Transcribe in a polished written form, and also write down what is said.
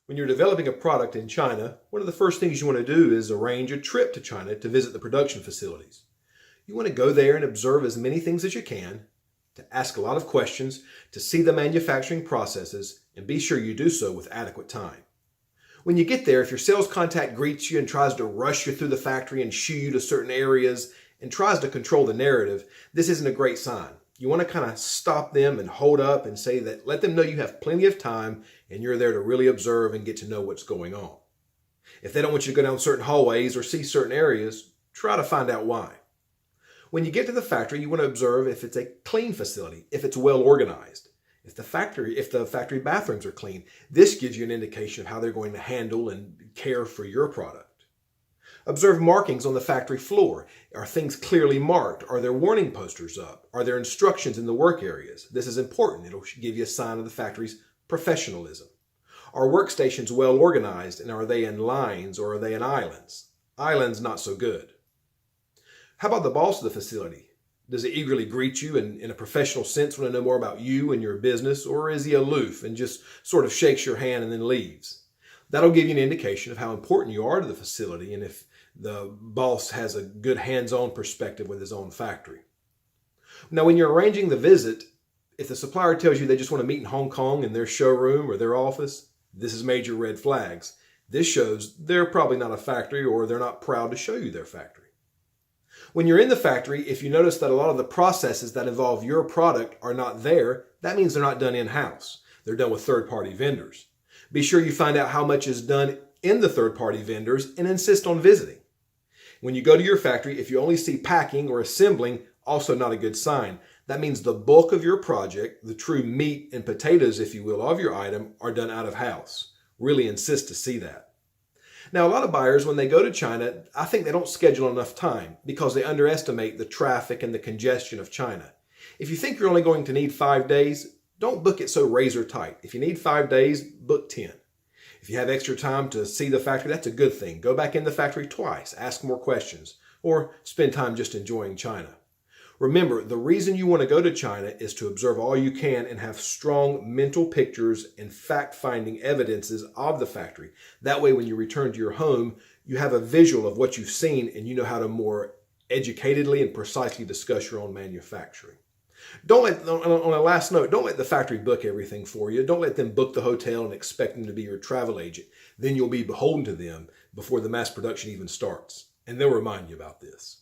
When you're developing a product in China, one of the first things you want to do is arrange a trip to China to visit the production facilities. You want to go there and observe as many things as you can, to ask a lot of questions, to see the manufacturing processes, and be sure you do so with adequate time. When you get there, if your sales contact greets you and tries to rush you through the factory and shoo you to certain areas and tries to control the narrative, this isn't a great sign. You want to kind of stop them and hold up and say that, let them know you have plenty of time and you're there to really observe and get to know what's going on. If they don't want you to go down certain hallways or see certain areas, try to find out why. When you get to the factory, you want to observe if it's a clean facility, if it's well organized, if the factory bathrooms are clean. This gives you an indication of how they're going to handle and care for your product. Observe markings on the factory floor. Are things clearly marked? Are there warning posters up? Are there instructions in the work areas? This is important. It'll give you a sign of the factory's professionalism. Are workstations well organized, and are they in lines or are they in islands? Islands, not so good. How about the boss of the facility? Does he eagerly greet you and in a professional sense want to know more about you and your business, or is he aloof and just sort of shakes your hand and then leaves? That'll give you an indication of how important you are to the facility and if the boss has a good hands-on perspective with his own factory. Now, when you're arranging the visit, if the supplier tells you they just want to meet in Hong Kong in their showroom or their office, this is major red flags. This shows they're probably not a factory or they're not proud to show you their factory. When you're in the factory, if you notice that a lot of the processes that involve your product are not there, that means they're not done in-house. They're done with third-party vendors. Be sure you find out how much is done in the third-party vendors and insist on visiting. When you go to your factory, if you only see packing or assembling, also not a good sign. That means the bulk of your project, the true meat and potatoes, if you will, of your item are done out of house. Really insist to see that. Now, a lot of buyers, when they go to China, I think they don't schedule enough time because they underestimate the traffic and the congestion of China. If you think you're only going to need 5 days, don't book it so razor tight. If you need 5 days, book 10. If you have extra time to see the factory, that's a good thing. Go back in the factory twice, ask more questions, or spend time just enjoying China. Remember, the reason you want to go to China is to observe all you can and have strong mental pictures and fact-finding evidences of the factory. That way, when you return to your home, you have a visual of what you've seen and you know how to more educatedly and precisely discuss your own manufacturing. On a last note, don't let the factory book everything for you. Don't let them book the hotel and expect them to be your travel agent. Then you'll be beholden to them before the mass production even starts. And they'll remind you about this.